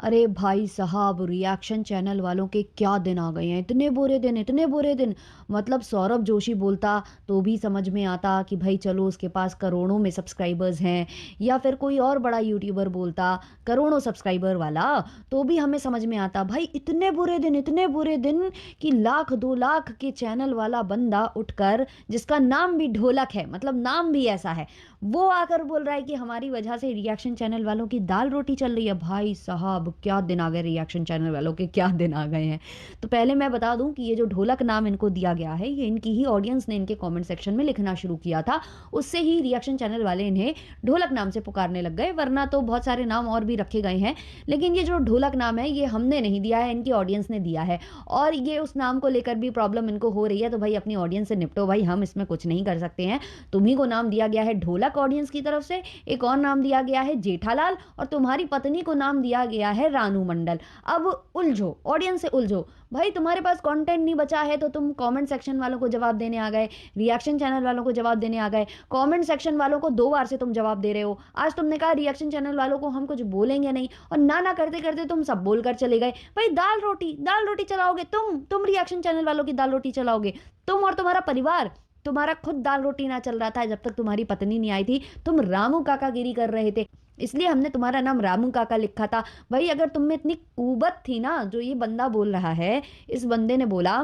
अरे भाई साहब, रिएक्शन चैनल वालों के क्या दिन आ गए हैं। इतने बुरे दिन, इतने बुरे दिन। मतलब सौरभ जोशी बोलता तो भी समझ में आता कि भाई चलो उसके पास करोड़ों में सब्सक्राइबर्स हैं, या फिर कोई और बड़ा यूट्यूबर बोलता करोड़ों सब्सक्राइबर वाला, तो भी हमें समझ में आता। भाई इतने बुरे दिन, इतने बुरे दिन कि लाख 2 लाख के चैनल वाला बंदा उठकर, जिसका नाम भी ढोलक है, मतलब नाम भी ऐसा है, वो आकर बोल रहा है कि हमारी वजह से रिएक्शन चैनल वालों की दाल रोटी चल रही है। भाई साहब क्या दिन आ गए, रिएक्शन चैनल वालों के क्या दिन आ गए हैं। तो पहले मैं बता दूं कि ये जो ढोलक नाम इनको दिया गया है, ये इनकी ही ऑडियंस ने इनके कमेंट सेक्शन में लिखना शुरू किया था। उससे ही रिएक्शन चैनल वाले इन्हें ढोलक नाम से पुकारने लग गए, वरना तो बहुत सारे नाम और भी रखे गए हैं। लेकिन ये जो ढोलक नाम है, ये हमने नहीं दिया है, इनकी ऑडियंस ने दिया है। और ये उस नाम को लेकर भी प्रॉब्लम इनको हो रही है, तो भाई अपनी ऑडियंस से निपटो, भाई हम इसमें कुछ नहीं कर सकते हैं। तुम्ही को नाम दिया गया है ढोलक ऑडियंस की तरफ से, एक और नाम दिया गया है जेठालाल, और तुम्हारी पत्नी को नाम दिया गया है रानू मंडल। अब उलझो, ऑडियंस से उलझो। भाई तुम्हारे पास कंटेंट नहीं बचा है तो तुम कमेंट सेक्शन वालों को जवाब देने आ गए, रिएक्शन चैनल वालों को जवाब देने आ गए। कमेंट सेक्शन वालों को 2 बार से तुम जवाब दे रहे हो। आज तुमने कहा रिएक्शन चैनल वालों को हम कुछ बोलेंगे नहीं, और ना ना करते करते तुम सब बोलकर चले गए। भाई दाल रोटी चलाओगे तुम रिएक्शन चैनल वालों की दाल रोटी चलाओगे, तुम और तुम्हारा परिवार। तुम्हारा खुद दाल रोटी ना चल रहा था जब तक तुम्हारी पत्नी नहीं आई थी, तुम रामू काकागिरी कर रहे थे, इसलिए हमने तुम्हारा नाम रामू काका लिखा था। भाई अगर तुम में इतनी कुबत थी ना, जो ये बंदा बोल रहा है, इस बंदे ने बोला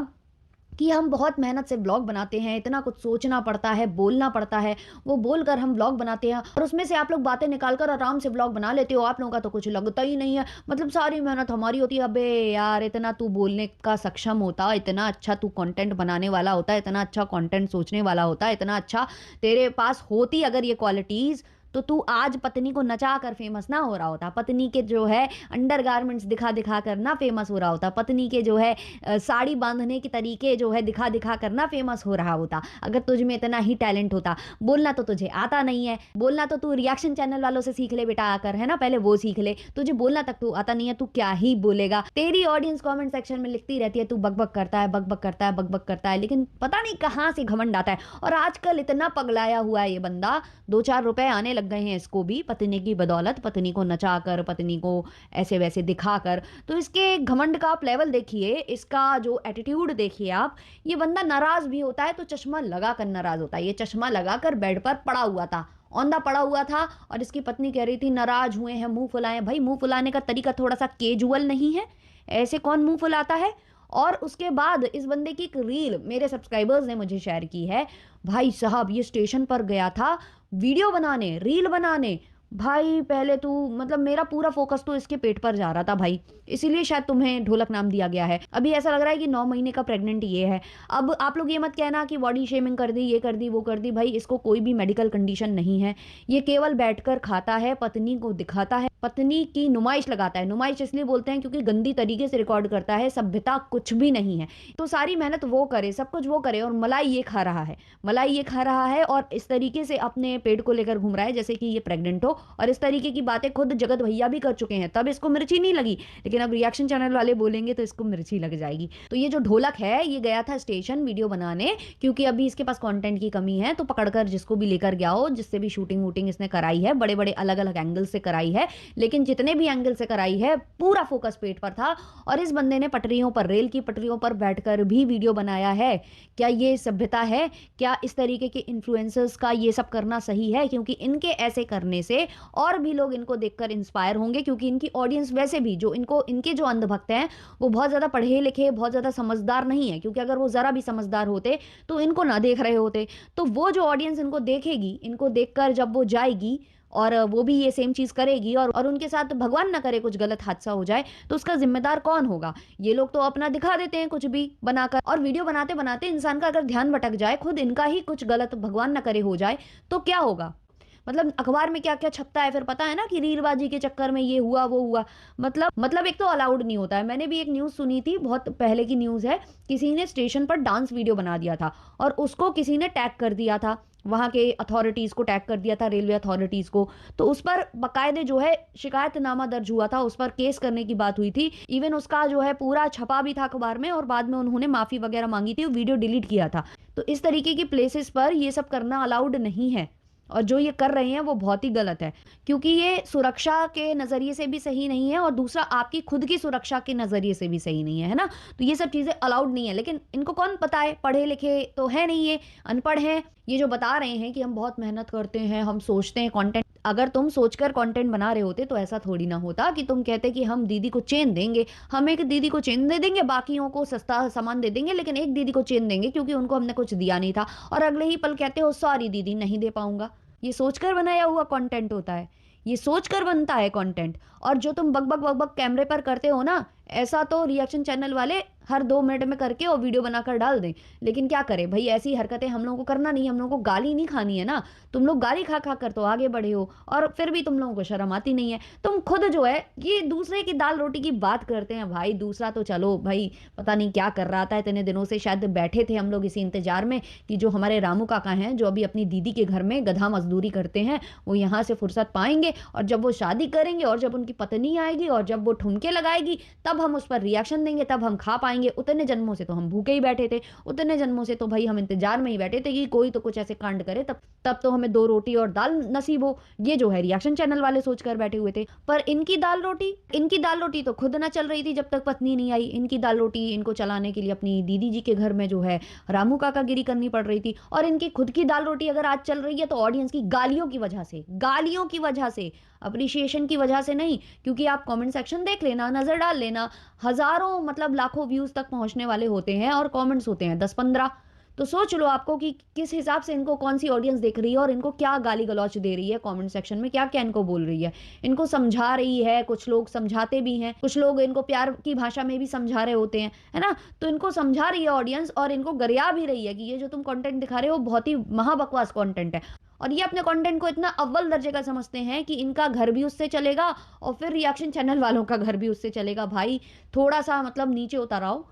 कि हम बहुत मेहनत से ब्लॉग बनाते हैं, इतना कुछ सोचना पड़ता है, बोलना पड़ता है, वो बोलकर हम ब्लॉग बनाते हैं, और उसमें से आप लोग बातें निकालकर आराम से ब्लॉग बना लेते हो। आप लोगों का तो कुछ लगता ही नहीं है, मतलब सारी मेहनत हमारी होती है। अबे यार, इतना तू बोलने का सक्षम होता, इतना अच्छा तू कंटेंट बनाने वाला होता, इतना अच्छा कंटेंट सोचने वाला होता, इतना अच्छा तेरे पास होती अगर ये क्वालिटीज, तो तू आज पत्नी को नचा कर फेमस ना हो रहा होता, पत्नी के जो है अंडर गारमेंट्स दिखा दिखा कर ना फेमस हो रहा होता, पत्नी के जो है साड़ी बांधने के तरीके जो है दिखा दिखा कर ना फेमस हो रहा होता। अगर तुझ में इतना ही टैलेंट होता। बोलना तो तुझे आता नहीं है, बोलना तो तू रिएक्शन चैनल वालों से सीख ले बेटा, आकर है ना, पहले वो सीख ले। तुझे बोलना तक तू आता नहीं है, तू क्या ही बोलेगा। तेरी ऑडियंस कॉमेंट सेक्शन में लिखती रहती है तू बकबक करता है, बकबक करता है, बकबक करता है, लेकिन पता नहीं कहाँ से घमंड आता है। और आजकल इतना पगलाया हुआ है ये बंदा, 2-4 रुपए आने लग गए हैं इसको भी पत्नी की बदौलत, पत्नी को नचाकर, पत्नी को ऐसे वैसे दिखाकर। तो इसके घमंड का आप लेवल देखिए, इसका जो एटीट्यूड देखिए आप। ये बंदा नाराज भी होता है तो चश्मा लगाकर नाराज होता है। ये चश्मा लगाकर बेड पर पड़ा हुआ था, औंधा पड़ा हुआ था, और इसकी पत्नी कह रही थी नाराज हुए हैं, मुंह फुलाएं। भाई मुंह फुलाने का तरीका थोड़ा सा केजुअल नहीं है? ऐसे कौन मुंह फुलाता है? और उसके बाद इस बंदे की एक रील मेरे सब्सक्राइबर्स ने मुझे शेयर की है। भाई साहब ये स्टेशन पर गया था वीडियो बनाने, रील बनाने। भाई पहले तो मतलब मेरा पूरा फोकस तो इसके पेट पर जा रहा था भाई, इसीलिए शायद तुम्हें ढोलक नाम दिया गया है। अभी ऐसा लग रहा है कि 9 महीने का प्रेग्नेंट ये है। अब आप लोग ये मत कहना कि बॉडी शेमिंग कर दी, ये कर दी, वो कर दी। भाई इसको कोई भी मेडिकल कंडीशन नहीं है, ये केवल बैठकर खाता है, पत्नी को दिखाता है, पत्नी की नुमाइश लगाता है। नुमाइश इसलिए बोलते हैं क्योंकि गंदी तरीके से रिकॉर्ड करता है, सभ्यता कुछ भी नहीं है। तो सारी मेहनत वो करे, सब कुछ वो करे, और मलाई ये खा रहा है, मलाई ये खा रहा है, और इस तरीके से अपने पेट को लेकर घूम रहा है जैसे कि ये प्रेग्नेंट हो। और इस तरीके की बातें खुद जगत भैया भी कर चुके हैं, तब इसको मिर्ची नहीं लगी, लेकिन अब रिएक्शन चैनल वाले बोलेंगे तो इसको मिर्ची लग जाएगी। तो ये जो ढोलक है, ये गया था स्टेशन वीडियो बनाने, क्योंकि अभी इसके पास कंटेंट की कमी है। तो पकड़कर जिसको भी लेकर गया हो, जिससे भी शूटिंग वूटिंग इसने कराई है, बड़े बड़े अलग अलग एंगल से कराई है, लेकिन जितने भी एंगल से कराई है पूरा फोकस पेट पर था। और इस बंदे ने पटरियों पर, रेल की पटरियों पर बैठकर भी वीडियो बनाया है। क्या ये सभ्यता है? क्या इस तरीके के इन्फ्लुएंसर्स का ये सब करना सही है? क्योंकि इनके ऐसे करने से और भी लोग इनको देखकर इंस्पायर होंगे, क्योंकि इनकी ऑडियंस वैसे भी जो इनको, इनके जो अंधभक्त हैं, वो बहुत ज्यादा पढ़े लिखे, बहुत ज्यादा समझदार नहीं है। क्योंकि अगर वो जरा भी समझदार होते तो इनको ना देख रहे होते। तो वो जो ऑडियंस इनको देखेगी, इनको देखकर जब वो जाएगी और वो भी ये सेम चीज करेगी, और उनके साथ भगवान ना करे कुछ गलत हादसा हो जाए, तो उसका जिम्मेदार कौन होगा? ये लोग तो अपना दिखा देते हैं कुछ भी बनाकर, और वीडियो बनाते बनाते इंसान का अगर ध्यान भटक जाए, खुद इनका ही कुछ गलत भगवान ना करे हो जाए, तो क्या होगा? मतलब अखबार में क्या क्या छपता है फिर पता है ना, कि रीलबाजी के चक्कर में ये हुआ वो हुआ। मतलब एक तो अलाउड नहीं होता है। मैंने भी एक न्यूज़ सुनी थी, बहुत पहले की न्यूज़ है, किसी ने स्टेशन पर डांस वीडियो बना दिया था, और उसको किसी ने टैग कर दिया था, वहां के अथॉरिटीज को टैग कर दिया था, रेलवे अथॉरिटीज को। तो उस पर बकायदे जो है शिकायतनामा दर्ज हुआ था, उस पर केस करने की बात हुई थी। इवन उसका जो है पूरा छपा भी था अखबार में, और बाद में उन्होंने माफी वगैरह मांगी थी, वीडियो डिलीट किया था। तो इस तरीके की प्लेसेस पर ये सब करना अलाउड नहीं है। और जो ये कर रहे हैं वो बहुत ही गलत है, क्योंकि ये सुरक्षा के नज़रिए से भी सही नहीं है और दूसरा आपकी खुद की सुरक्षा के नज़रिए से भी सही नहीं है ना? तो ये सब चीज़ें अलाउड नहीं है, लेकिन इनको कौन बताए, पढ़े-लिखे तो है नहीं ये, अनपढ़ हैं। ये जो बता रहे हैं कि हम बहुत मेहनत करते हैं, हम सोचते हैं कंटेंट, अगर तुम सोचकर कंटेंट बना रहे होते तो ऐसा थोड़ी ना होता कि तुम कहते कि हम दीदी को चेन देंगे, हम एक दीदी को चेन दे देंगे, बाकियों को सस्ता सामान दे देंगे, लेकिन एक दीदी को चेन देंगे क्योंकि उनको हमने कुछ दिया नहीं था, और अगले ही पल कहते हो सॉरी दीदी नहीं दे पाऊँगा। ये सोचकर बनाया हुआ कंटेंट होता है, ये सोचकर बनता है कंटेंट। और जो तुम बक बक बक बक कैमरे पर करते हो ना, ऐसा तो रिएक्शन चैनल वाले हर 2 मिनट में करके और वीडियो बनाकर डाल दें। लेकिन क्या करें भई, ऐसी हरकतें हम लोगों को करना नहीं है, हम लोगों को गाली नहीं खानी है ना। तुम लोग गाली खा-खा कर तो आगे बढ़े हो और फिर भी तुम लोगों को शर्म आती नहीं है। तुम खुद जो है ये दूसरे की दाल-रोटी की बात करते हैं भाई, दूसरा तो चलो भई पता नहीं क्या कर रहा था, इतने दिनों से शायद बैठे थे हम लोग इसी इंतज़ार में कि जो हमारे रामू काका हैं, जो अभी अपनी दीदी के घर में गधा मज़दूरी करते हैं, वो यहाँ से फुर्सत पाएँगे और जब वो शादी करेंगे और जब उनकी पत्नी आएगी और जब वो ठुमके लगाएगी, तब हम उस पर रिएक्शन देंगे, तब हम खा पाएँगे। उतने जन्मों से तो हम भूखे ही बैठे थे, उतने जन्मों से तो भई हम इंतज़ार में ही बैठे थे कि कोई तो कुछ ऐसे कांड करे, तब तो हमें 2 रोटी और दाल नसीब हो। ये जो है रिएक्शन चैनल वाले सोच कर बैठे हुए थे। पर इनकी दाल रोटी तो खुद ना चल रही थी जब तक पत्नी नहीं आई। इनकी दाल रोटी इनको चलाने के लिए अपनी दीदी जी के घर में जो है रामू काकागिरी करनी पड़ रही थी, और इनकी खुद की दाल रोटी अगर आज चल रही है तो ऑडियंस की गालियों की वजह से, गालियों की वजह से, एप्रिसिएशन की वजह से नहीं। क्योंकि आप कमेंट सेक्शन देख लेना, नज़र डाल लेना, हज़ारों मतलब लाखों व्यूज़ तक पहुँचने वाले होते हैं और कमेंट्स होते हैं 10-15। तो सोच लो आपको कि किस हिसाब से इनको कौन-सी ऑडियंस देख रही है और इनको क्या गाली-गलौच दे रही है कमेंट सेक्शन में, क्या-क्या इनको बोल रही है। इनको समझा रही है, कुछ लोग समझाते भी हैं, कुछ लोग इनको प्यार की भाषा में भी समझा रहे होते हैं, है ना? तो इनको समझा रही है ऑडियंस और इनको गरिया भी रही है कि ये जो तुम कंटेंट दिखा रहे हो बहुत ही महाबकवास कंटेंट है। और ये अपने कंटेंट को इतना अव्वल दर्जे का समझते हैं कि इनका घर भी उससे चलेगा और फिर रिएक्शन चैनल वालों का घर भी उससे चलेगा। भाई थोड़ा-सा मतलब नीचे उतर आओ।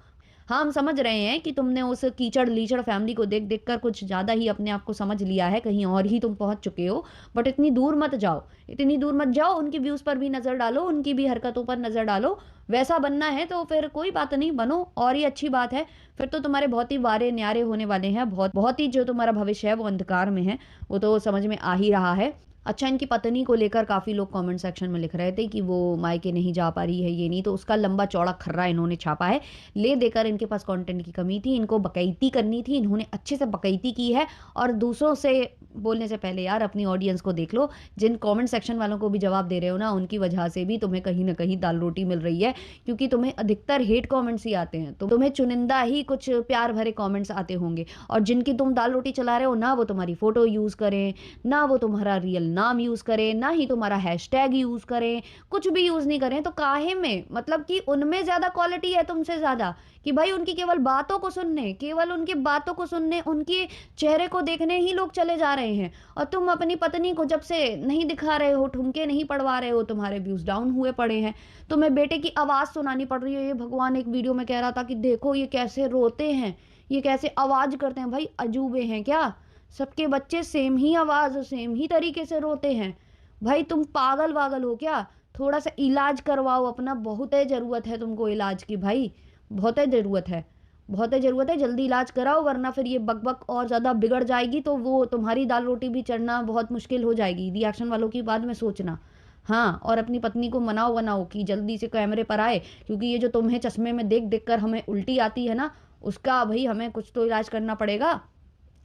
हाँ, हम समझ रहे हैं कि तुमने उस कीचड़-लीचड़ फैमिली को देख-देख कर कुछ ज़्यादा ही अपने आप को समझ लिया है, कहीं और ही तुम पहुँच चुके हो। बट इतनी दूर मत जाओ, इतनी दूर मत जाओ, उनके व्यूज़ पर भी नज़र डालो, उनकी भी हरकतों पर नज़र डालो। वैसा बनना है तो फिर कोई बात नहीं, बनो और ये अच्छी बात है। फिर तो तुम्हारे बहुत ही वारे-न्यारे होने वाले हैं, बहुत बहुत ही जो तुम्हारा भविष्य है वो अंधकार में है, वो तो समझ में आ ही रहा है। अच्छा, इनकी पत्नी को लेकर काफ़ी लोग कमेंट सेक्शन में लिख रहे थे कि वो मायके नहीं जा पा रही है, ये नहीं, तो उसका लंबा चौड़ा खर्रा इन्होंने छापा है। ले देकर इनके पास कंटेंट की कमी थी, इनको बकैती करनी थी, इन्होंने अच्छे से बकैती की है। और दूसरों से बोलने से पहले यार अपनी ऑडियंस को देख लो, जिन कमेंट सेक्शन वालों को भी जवाब दे रहे हो ना, उनकी वजह से भी तुम्हें कहीं न कहीं दाल रोटी मिल रही है, क्योंकि तुम्हें अधिकतर हेट कमेंट्स ही आते हैं। तो तुम्हें चुनिंदा ही कुछ प्यार भरे कमेंट्स आते होंगे, और जिनकी तुम दाल रोटी चला रहे हो ना, वो तुम्हारी फ़ोटो यूज़ करें, ना वो तुम्हारा रियल नाम यूज़ करें, ना ही तुम्हारा हैशटैग यूज़ करें, कुछ भी यूज़ नहीं करें, तो काहे में, मतलब कि उनमें ज़्यादा क्वालिटी है तुमसे ज़्यादा, कि भाई उनकी केवल बातों को सुनने, केवल उनकी बातों को सुनने, उनके चेहरे को देखने ही लोग चले जा रहे हैं। और तुम अपनी पत्नी को जब से नहीं दिखा रहे हो, ठुमके नहीं पड़वा रहे हो, तुम्हारे व्यूज़ डाउन हुए पड़े हैं। तुम्हें बेटे की आवाज़ सुनानी पड़ रही है। ये भगवान एक वीडियो में कह रहा था कि देखो ये कैसे रोते हैं, ये कैसे आवाज़ करते हैं। भाई अजूबे हैं क्या? सबके बच्चे सेम ही आवाज़, सेम ही तरीके से रोते हैं। भाई तुम पागल-वागल हो क्या? थोड़ा-सा इलाज करवाओ अपना, बहुत है ज़रूरत है तुमको इलाज की भाई, बहुत है ज़रूरत है। बहुत है ज़रूरत है, जल्दी इलाज कराओ, वरना फिर ये बक-बक और ज़्यादा बिगड़ जाएगी तो वो तुम्हारी दाल-रोटी भी चढ़ना बहुत मुश्किल हो जाएगी। रिएक्शन वालों की बाद में सोचना। हाँ, और अपनी पत्नी को मनाओ-वनाओ कि जल्दी से कैमरे पर आए, क्योंकि ये जो तुम्हें चश्मे में देख-देख कर हमें उल्टी आती है ना, उसका भई हमें कुछ तो इलाज करना पड़ेगा।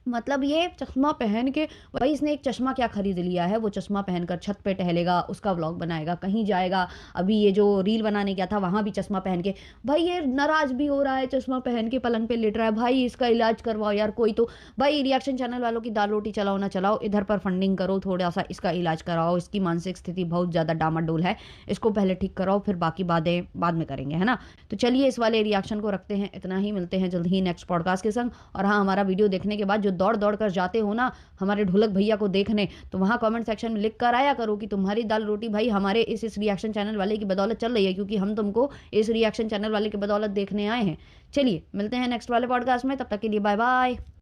मतलब ये चश्मा पहन के, भाई इसने एक चश्मा क्या खरीद लिया है, वो चश्मा पहनकर छत पे टहलेगा, उसका व्लॉग बनाएगा, कहीं जाएगा। अभी ये जो रील बनाने गया था वहाँ भी चश्मा पहन के, भाई ये नाराज़ भी हो रहा है, चश्मा पहन के पलंग पे लेट रहा है। भाई इसका इलाज करवाओ यार कोई तो। भाई रिएक्शन चैनल वालों की दाल रोटी चलाओ ना चलाओ, इधर पर फंडिंग करो, थोड़ा-सा इसका इलाज कराओ। इसकी मानसिक स्थिति बहुत ज़्यादा डामाडोल है, इसको पहले ठीक कराओ, फिर बाकी बातें बाद में करेंगे, है ना? तो चलिए इस वाले रिएक्शन को रखते हैं इतना ही, मिलते हैं जल्द ही नेक्स्ट पॉडकास्ट के संग। और हाँ, हमारा वीडियो देखने के बाद जो दौड़-दौड़ कर जाते हो ना हमारे ढोलक भैया को देखने, तो वहाँ कमेंट सेक्शन में लिख कर आया करो कि तुम्हारी दाल रोटी भाई हमारे इस रिएक्शन चैनल वाले की बदौलत चल रही है, क्योंकि हम तुमको इस रिएक्शन चैनल वाले की बदौलत देखने आए हैं। चलिए मिलते हैं नेक्स्ट वाले पॉडकास्ट में, तब तक के लिए बाय बाय।